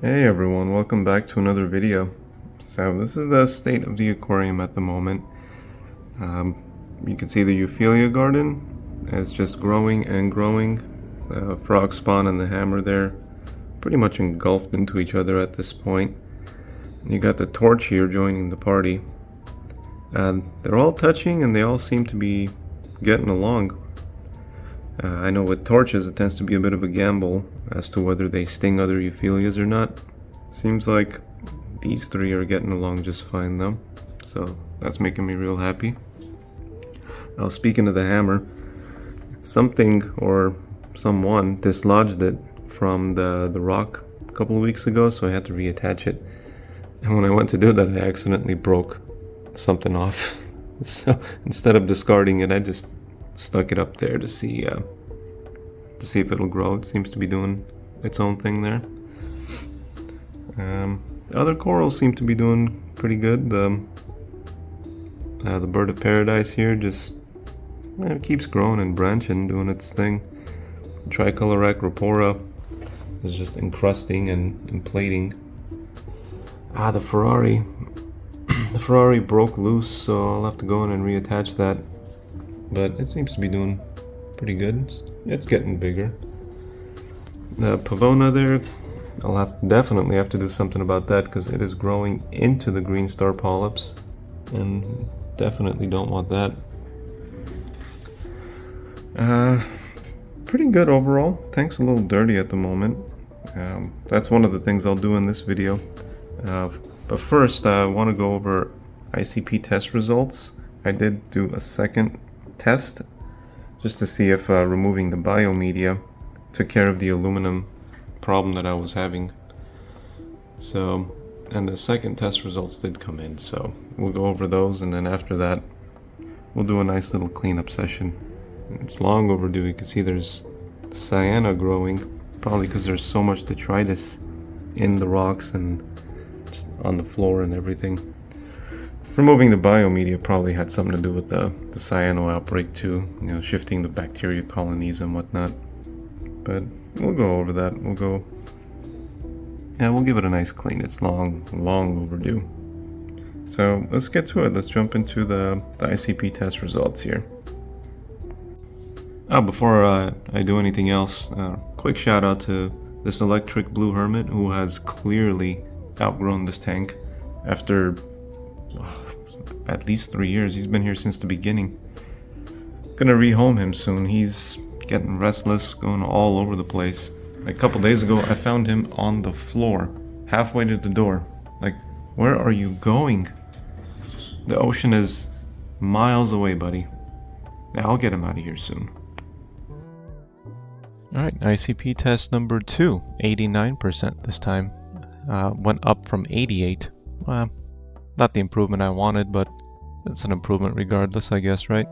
Hey everyone, welcome back to another video. So this is the state of the aquarium at the moment. You can see the Euphyllia garden is just growing and growing. The frog spawn and the hammer there pretty much engulfed into each other at this point. You got the torch here joining the party. They're all touching and they all seem to be getting along. I know with torches it tends to be a bit of a gamble as to whether they sting other Euphyllias or not. Seems like these three are getting along just fine though, so that's making me real happy. Now speaking of the hammer, something or someone dislodged it from the rock a couple of weeks ago, so I had to reattach it. And when I went to do that, I accidentally broke something off. So instead of discarding it, I just stuck it up there to see if it'll grow. It seems to be doing its own thing there. The other corals seem to be doing pretty good. The bird of paradise here just keeps growing and branching, doing its thing. Tricolor acropora is just encrusting and inflating. The Ferrari. The Ferrari broke loose, so I'll have to go in and reattach that. But it seems to be doing pretty good. It's getting bigger. The Pavona there, I'll definitely have to do something about that because it is growing into the green star polyps, and definitely don't want that. Pretty good overall. Tank's a little dirty at the moment. That's one of the things I'll do in this video. But first, I want to go over ICP test results. I did do a second test just to see if removing the biomedia took care of the aluminum problem that I was having. So, and the second test results did come in, so we'll go over those, and then after that we'll do a nice little cleanup session. It's long overdue. You can see there's cyano growing, probably because there's so much detritus in the rocks and just on the floor and everything. Removing the biomedia probably had something to do with the cyano outbreak too, shifting the bacteria colonies and whatnot. But we'll go over that. We'll give it a nice clean. It's long overdue. So let's get to it. Let's jump into the ICP test results here. Before I do anything else, quick shout out to this electric blue Hermit who has clearly outgrown this tank after at least 3 years. He's been here since the beginning. Gonna rehome him soon. He's getting restless, going all over the place. Like a couple days ago, I found him on the floor, halfway to the door. Like, where are you going? The ocean is miles away, buddy. Yeah, I'll get him out of here soon. Alright, ICP test number 2, 89% this time. Went up from 88. Not the improvement I wanted, but it's an improvement regardless, I guess, right?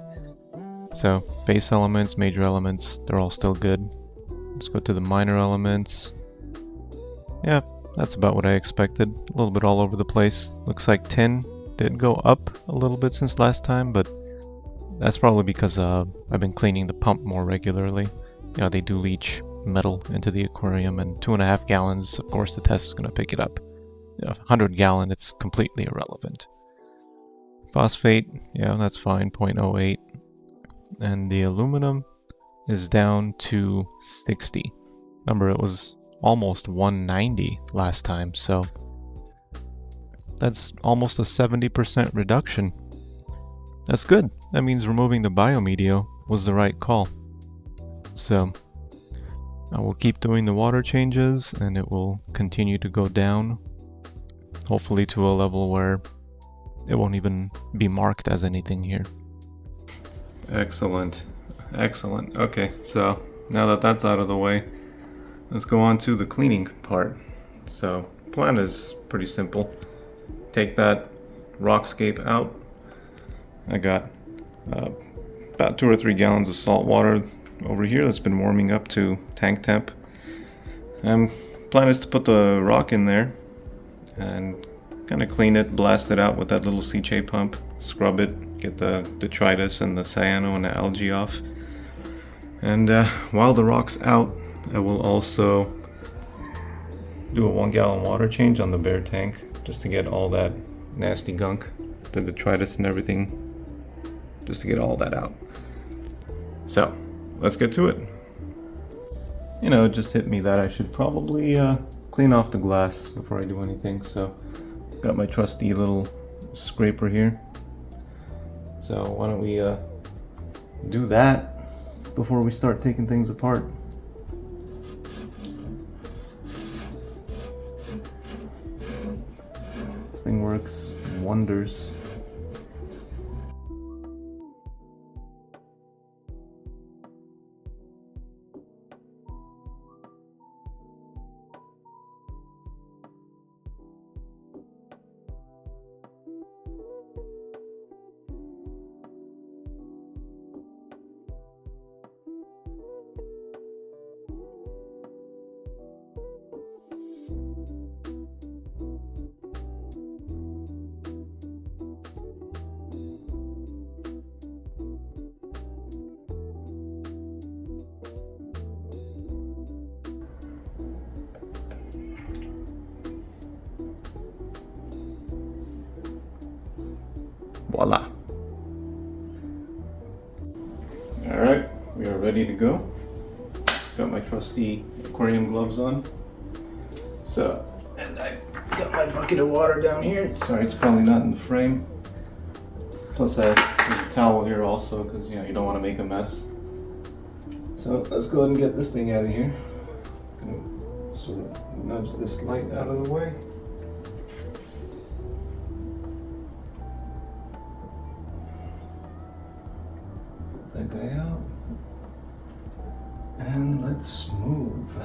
So, base elements, major elements, they're all still good. Let's go to the minor elements. Yeah, that's about what I expected. A little bit all over the place. Looks like tin did go up a little bit since last time, but that's probably because I've been cleaning the pump more regularly. They do leach metal into the aquarium, and 2.5 gallons, of course the test is going to pick it up. 100 gallon, it's completely irrelevant. Phosphate, yeah, that's fine, 0.08. And the aluminum is down to 60. Remember, it was almost 190 last time, so that's almost a 70% reduction. That's good. That means removing the biomedia was the right call. So I will keep doing the water changes, and it will continue to go down, hopefully to a level where it won't even be marked as anything here. Excellent. Okay, so now that that's out of the way, let's go on to the cleaning part. So plan is pretty simple. Take that Rockscape out. I got about 2 or 3 gallons of salt water over here that's been warming up to tank temp. Plan is to put the rock in there and kind of clean it, blast it out with that little CJ pump, scrub it, get the detritus and the cyano and the algae off. And while the rock's out, I will also do a 1 gallon water change on the bare tank just to get all that nasty gunk, the detritus and everything, just to get all that out. So let's get to it. You know, it just hit me that I should probably clean off the glass before I do anything. So got my trusty little scraper here. So why don't we do that before we start taking things apart. This thing works wonders. Voila. Alright, we are ready to go. Got my trusty aquarium gloves on. So, and I got my bucket of water down here. Sorry, it's probably not in the frame. Plus there's a towel here also, because you know you don't want to make a mess. So let's go ahead and get this thing out of here. Sort of nudge this light out of the way. That guy out. And let's move.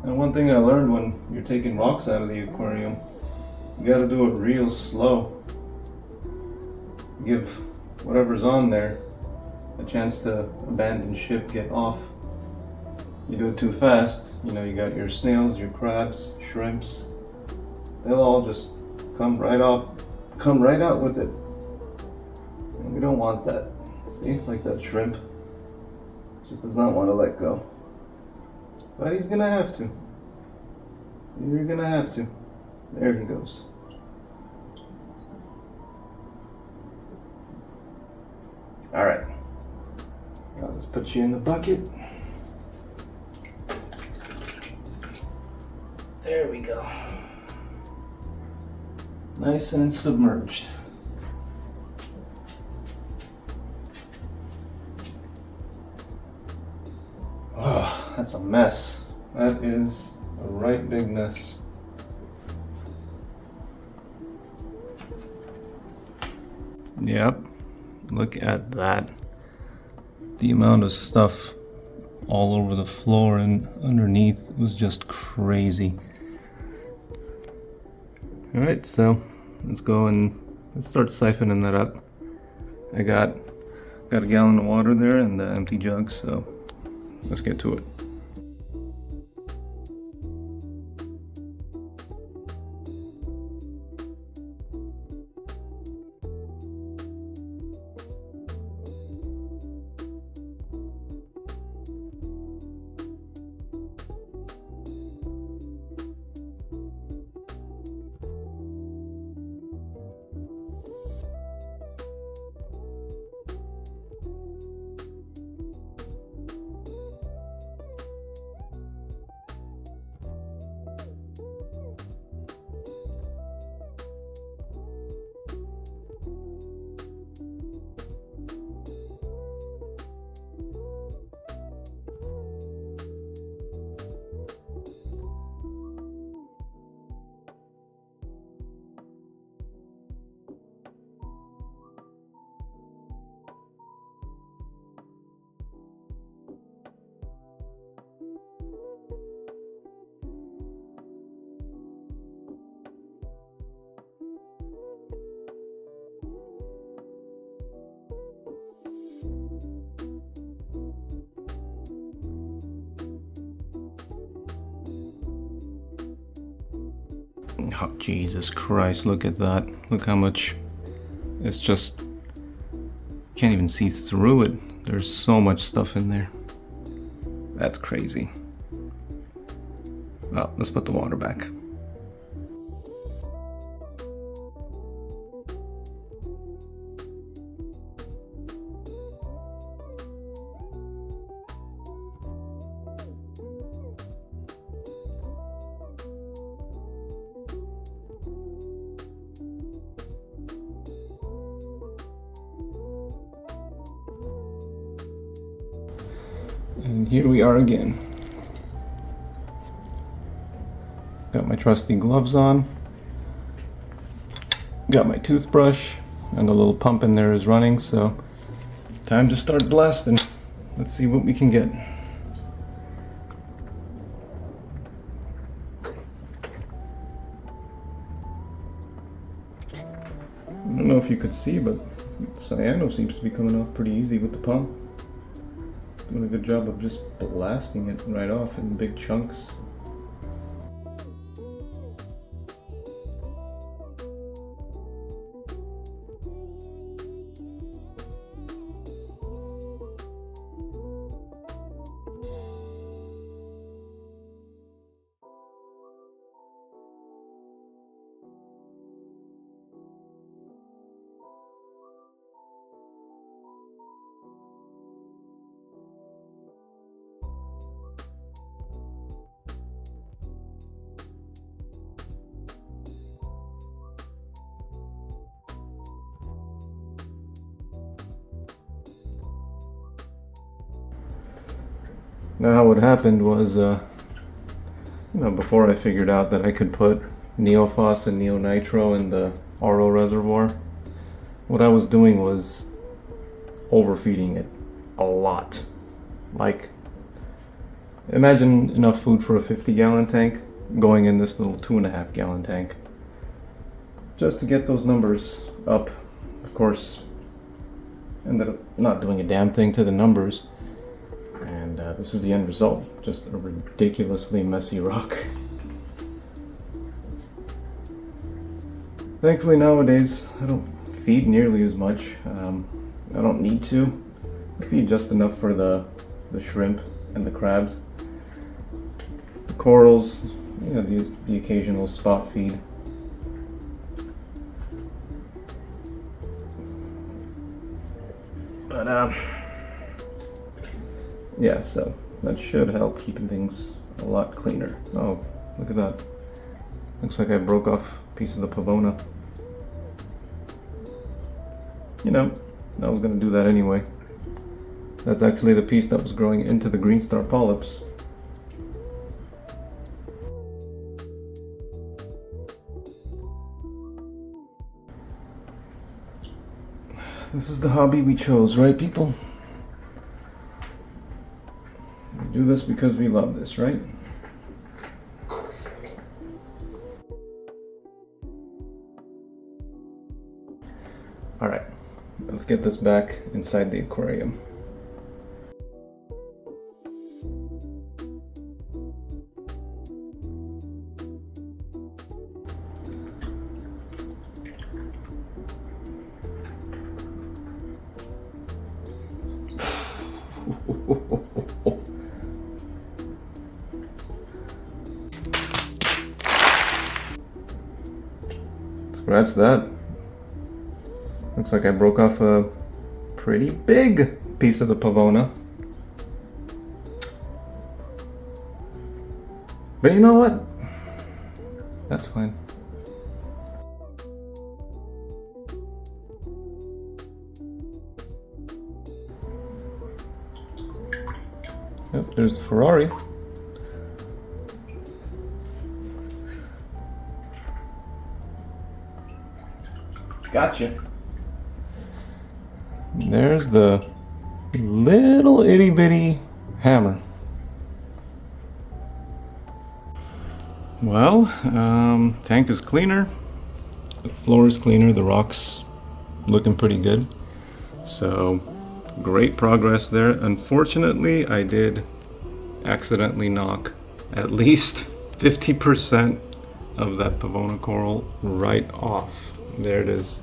And one thing I learned when you're taking rocks out of the aquarium, you gotta do it real slow. Give whatever's on there a chance to abandon ship, get off. You do it too fast, you know, you got your snails, your crabs, shrimps, they'll all just come right out with it. And we don't want that. See, like that shrimp, just does not want to let go. But he's gonna have to. You're gonna have to. There he goes. Alright. Now let's put you in the bucket. There we go. Nice and submerged. Oh, that's a mess. That is a right big mess. Yep, look at that. The amount of stuff all over the floor and underneath was just crazy. Alright, so let's go and let's start siphoning that up. I got a gallon of water there and the empty jug, so let's get to it. Oh, Jesus Christ, look at that. Look how much It's just, can't even see through it. There's so much stuff in there. That's crazy. Well, let's put the water back. And here we are again. Got my trusty gloves on. Got my toothbrush, and the little pump in there is running, so time to start blasting. Let's see what we can get. I don't know if you could see, but cyano seems to be coming off pretty easy with the pump. Doing a good job of just blasting it right off in big chunks. Now what happened was, before I figured out that I could put neophos and neonitro in the RO reservoir, what I was doing was overfeeding it a lot. Like, imagine enough food for a 50-gallon tank going in this little 2.5-gallon tank. Just to get those numbers up. Of course, ended up not doing a damn thing to the numbers. And this is the end result, just a ridiculously messy rock. Thankfully nowadays, I don't feed nearly as much. I don't need to. I feed just enough for the shrimp and the crabs. The corals, the occasional spot feed. But yeah, so that should help keeping things a lot cleaner. Oh, look at that. Looks like I broke off a piece of the pavona. I was going to do that anyway. That's actually the piece that was growing into the green star polyps. This is the hobby we chose, right, people? We do this because we love this, right? Alright, let's get this back inside the aquarium. Scratch that. Looks like I broke off a pretty big piece of the pavona. But you know what? That's fine. Yep, there's the Ferrari. Gotcha. There's the little itty bitty hammer. Well, tank is cleaner, the floor is cleaner, the rock's looking pretty good. So, great progress there. Unfortunately, I did accidentally knock at least 50% of that pavona coral right off. There it is.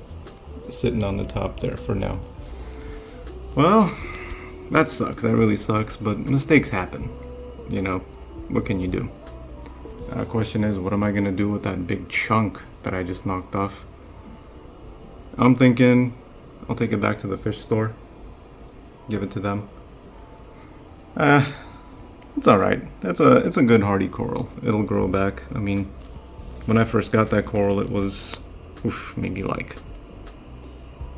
sitting on the top there for now. Well, that sucks. That really sucks, but mistakes happen. You know, what can you do? Question is, what am I gonna do with that big chunk that I just knocked off? I'm thinking I'll take it back to the fish store, give it to them. It's alright. It's a good hardy coral. It'll grow back. I mean, when I first got that coral, it was maybe like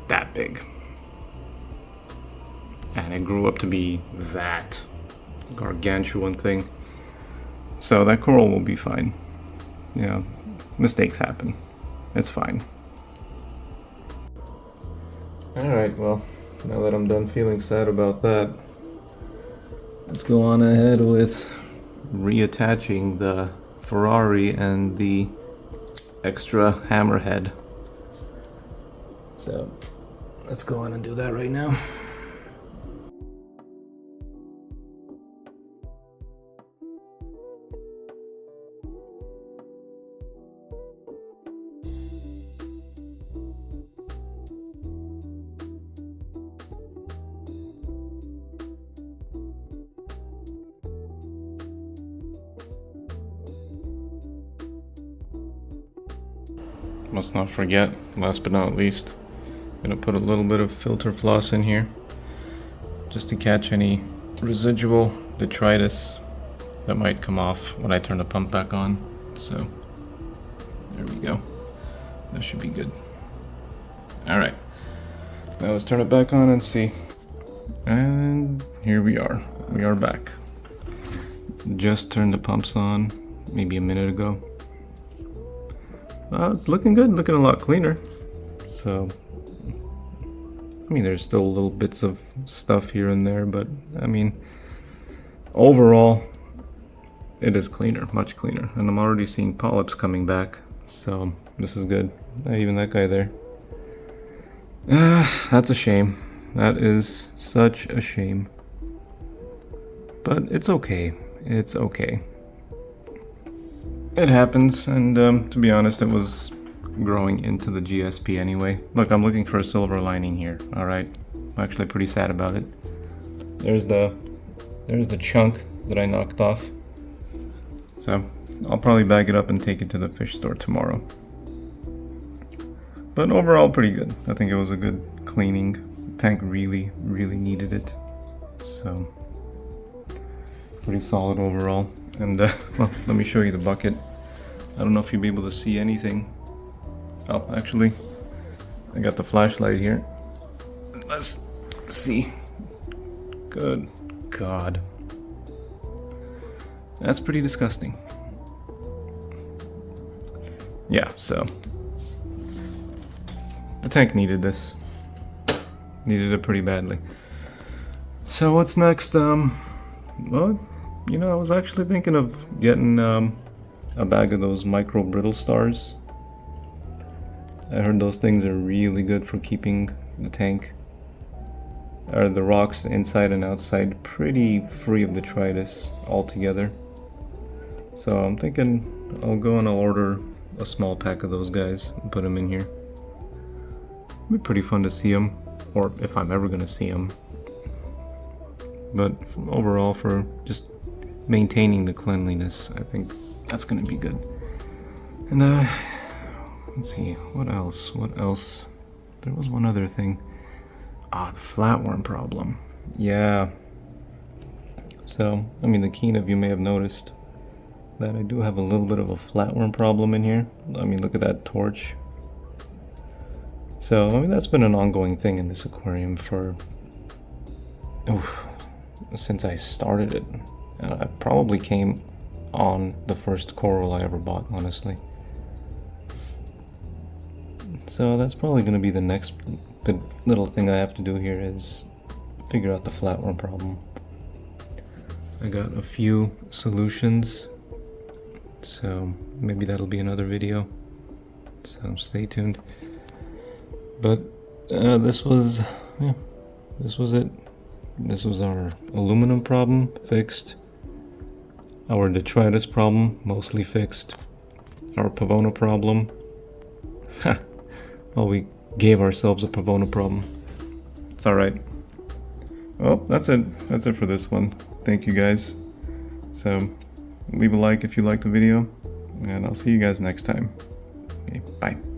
that big. And it grew up to be that gargantuan thing. So that coral will be fine. You know, mistakes happen. It's fine. Alright, well, now that I'm done feeling sad about that, let's go on ahead with reattaching the Ferrari and the extra hammerhead. So, let's go on and do that right now. Must not forget, last but not least, I'm gonna put a little bit of filter floss in here just to catch any residual detritus that might come off when I turn the pump back on. So there we go. That should be good. Alright, now let's turn it back on and see. And here we are. We are back. Just turned the pumps on maybe a minute ago. It's looking good, looking a lot cleaner. So, I mean, there's still little bits of stuff here and there, but I mean, overall, it is cleaner, much cleaner. And I'm already seeing polyps coming back, so this is good. Even that guy there. That's a shame. That is such a shame. But it's okay. It's okay. It happens, and to be honest, it was growing into the GSP anyway. Look, I'm looking for a silver lining here, alright? I'm actually pretty sad about it. There's the chunk that I knocked off. So, I'll probably bag it up and take it to the fish store tomorrow. But overall, pretty good. I think it was a good cleaning. The tank really, really needed it. So, pretty solid overall. And, well, let me show you the bucket. I don't know if you'll be able to see anything. Oh, actually, I got the flashlight here. Let's see. Good God. That's pretty disgusting. Yeah, so. The tank needed this. Needed it pretty badly. So what's next? Well, you know, I was actually thinking of getting a bag of those micro brittle stars. I heard those things are really good for keeping the tank, or the rocks inside and outside, pretty free of detritus altogether. So I'm thinking I'll go and I'll order a small pack of those guys and put them in here. It'd be pretty fun to see them, or if I'm ever gonna see them. But overall, for just maintaining the cleanliness, I think that's gonna be good. And let's see, what else? There was one other thing. The flatworm problem. Yeah. So, I mean, the keen of you may have noticed that I do have a little bit of a flatworm problem in here. I mean, look at that torch. So, I mean, that's been an ongoing thing in this aquarium for since I started it. I probably came on the first coral I ever bought, honestly. So that's probably going to be the next little thing I have to do here, is figure out the flatworm problem. I got a few solutions, so maybe that'll be another video, so stay tuned. But this was it. This was our aluminum problem fixed, our detritus problem mostly fixed, our Pavona problem, well, we gave ourselves a pro bono problem. It's alright. Well, that's it. That's it for this one. Thank you guys. So, leave a like if you liked the video, and I'll see you guys next time. Okay, bye.